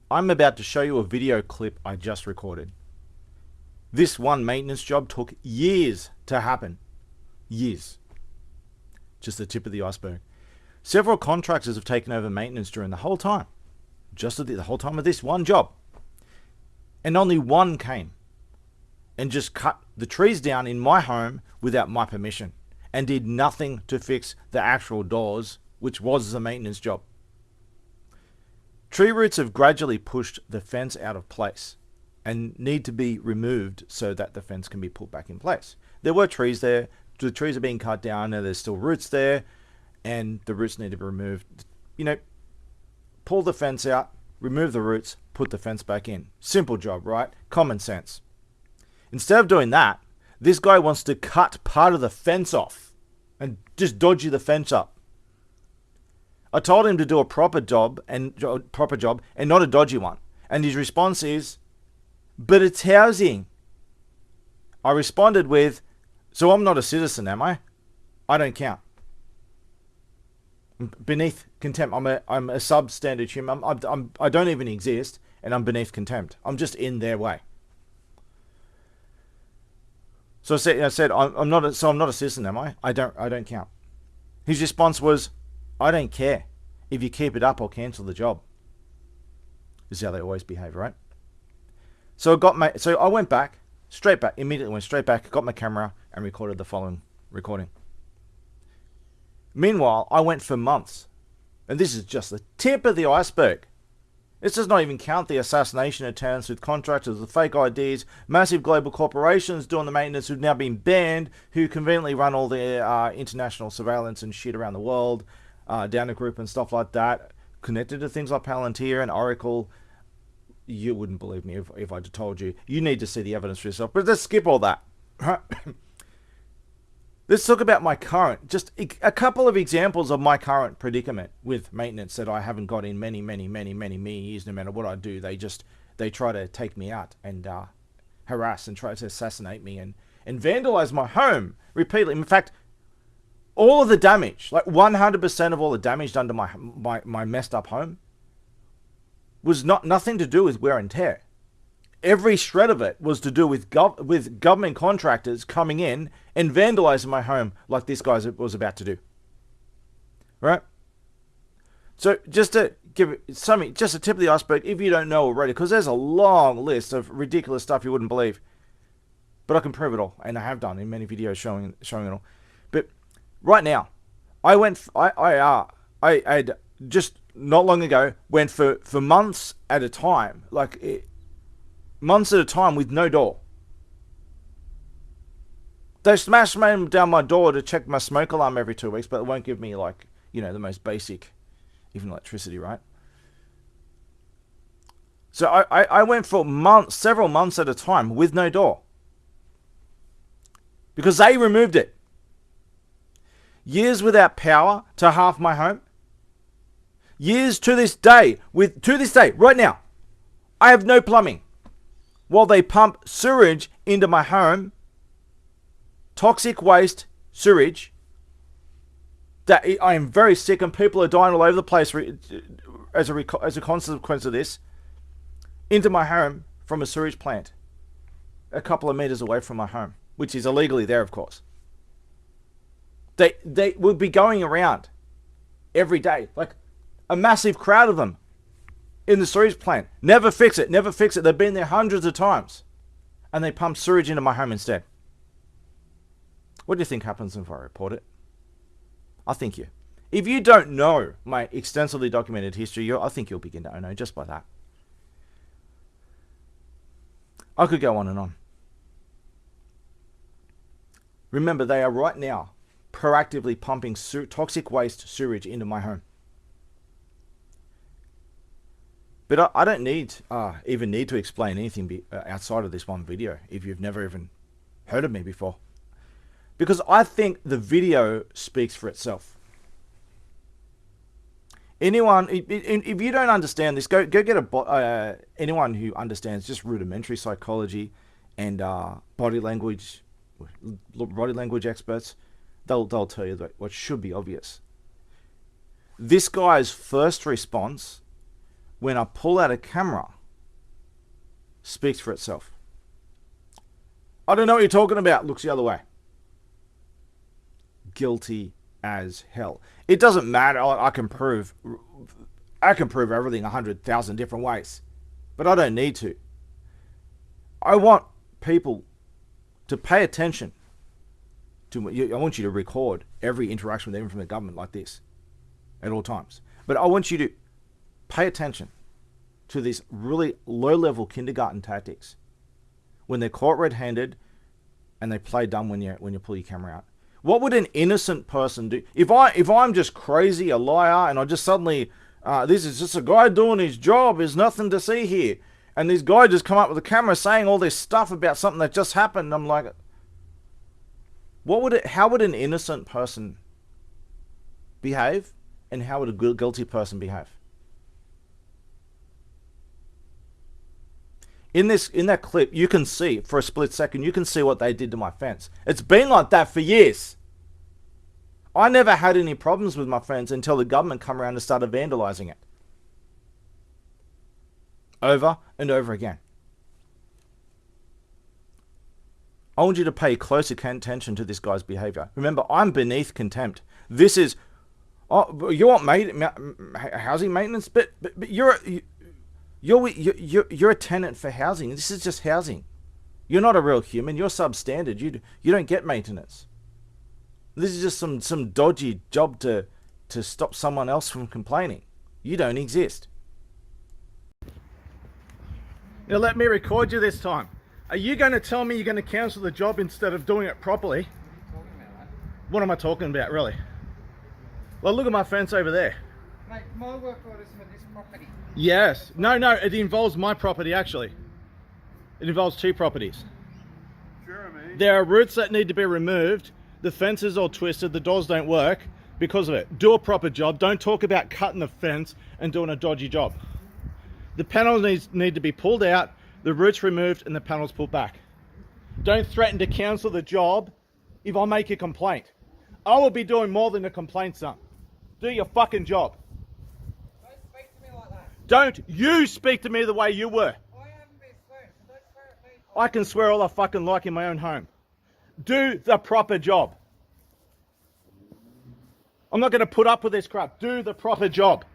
I'm about to show you a video clip I just recorded. This one maintenance job took years to happen. Years. Just the tip of the iceberg. Several contractors have taken over maintenance during the whole time. Just the whole time of this one job. And only one came and just cut the trees down in my home without my permission and did nothing to fix the actual doors, which was the maintenance job. Tree roots have gradually pushed the fence out of place and need to be removed so that the fence can be put back in place. There were trees there. The trees are being cut down and there's still roots there and the roots need to be removed. You know, pull the fence out, remove the roots, put the fence back in. Simple job, right? Common sense. Instead of doing that, this guy wants to cut part of the fence off and just dodgy the fence up. I told him to do a proper job and not a dodgy one. And his response is, but it's housing. I responded with, so I'm not a citizen, am I? I don't count. Beneath contempt. I'm a substandard human. I don't even exist, and I'm beneath contempt. I'm just in their way. So I said, I'm not a citizen, am I? I don't count. His response was, I don't care. If you keep it up, I'll cancel the job. This is how they always behave, right? So I went back, immediately went straight back, got my camera and recorded the following recording. Meanwhile, I went for months, and this is just the tip of the iceberg. This does not even count the assassination attempts with contractors with fake IDs, massive global corporations doing the maintenance who've now been banned, who conveniently run all the international surveillance and shit around the world, down a group and stuff like that, connected to things like Palantir and Oracle. You wouldn't believe me if I told you. You need to see the evidence for yourself. But let's skip all that. Let's talk about my current, just a couple of examples of my current predicament with maintenance that I haven't got in many years. No matter what I do, they try to take me out and harass and try to assassinate me and vandalize my home repeatedly. In fact, all of the damage, like 100% of all the damage done to my messed up home, was nothing to do with wear and tear. Every shred of it was to do with government contractors coming in and vandalizing my home like this guy was about to do. Right? So just to give something, just a tip of the iceberg, if you don't know already, because there's a long list of ridiculous stuff you wouldn't believe. But I can prove it all, and I have done in many videos showing it all. But right now, I had just not long ago went for months at a time, months at a time with no door. They smash down my door to check my smoke alarm every 2 weeks, but it won't give me the most basic, even electricity, right? So I went for several months at a time with no door. Because they removed it. Years without power to half my home. Years to this day, right now, I have no plumbing. While they pump sewage into my home, toxic waste sewage, that I am very sick and people are dying all over the place as a consequence of this, into my home from a sewage plant a couple of meters away from my home, which is illegally there, of course. They will be going around every day, like a massive crowd of them in the sewage plant. Never fix it. They've been there hundreds of times. And they pump sewage into my home instead. What do you think happens if I report it? I think you. If you don't know my extensively documented history, I think you'll begin to know just by that. I could go on and on. Remember, they are right now proactively pumping toxic waste sewage into my home. But I don't even need to explain anything outside of this one video if you've never even heard of me before. Because I think the video speaks for itself. Anyone, if you don't understand this, go get anyone who understands just rudimentary psychology and body language experts. They'll tell you that what should be obvious. This guy's first response when I pull out a camera speaks for itself. I don't know what you're talking about. Looks the other way. Guilty as hell. It doesn't matter. I can prove everything 100,000 different ways, but I don't need to. I want people to pay attention to. I want you to record every interaction with them from the government like this at all times. But I want you to pay attention to these really low-level kindergarten tactics when they're caught red-handed and they play dumb when you pull your camera out. What would an innocent person do? If I'm just crazy, a liar, and I just suddenly, this is just a guy doing his job, there's nothing to see here, and this guy just come up with a camera saying all this stuff about something that just happened, I'm like, how would an innocent person behave, and how would a guilty person behave? In that clip, you can see, for a split second, you can see what they did to my fence. It's been like that for years. I never had any problems with my fence until the government come around and started vandalizing it. Over and over again. I want you to pay close attention to this guy's behavior. Remember, I'm beneath contempt. This is, you want housing maintenance, but you're a tenant for housing. This is just housing. You're not a real human. You're substandard. You don't get maintenance. This is just some dodgy job to stop someone else from complaining. You don't exist. Now let me record you this time. Are you going to tell me you're going to cancel the job instead of doing it properly? What am I talking about, really? Well, look at my fence over there. Mate, my work order is for this property. Yes. No, it involves my property, actually. It involves two properties. Jeremy. There are roots that need to be removed. The fence is all twisted. The doors don't work because of it. Do a proper job. Don't talk about cutting the fence and doing a dodgy job. The panels need to be pulled out, the roots removed, and the panels pulled back. Don't threaten to cancel the job if I make a complaint. I will be doing more than a complaint, son. Do your fucking job. Don't speak to me like that. Don't you speak to me the way you were. I haven't been swearing, so don't swear at me. I can swear all I fucking like in my own home. Do the proper job. I'm not going to put up with this crap. Do the proper job.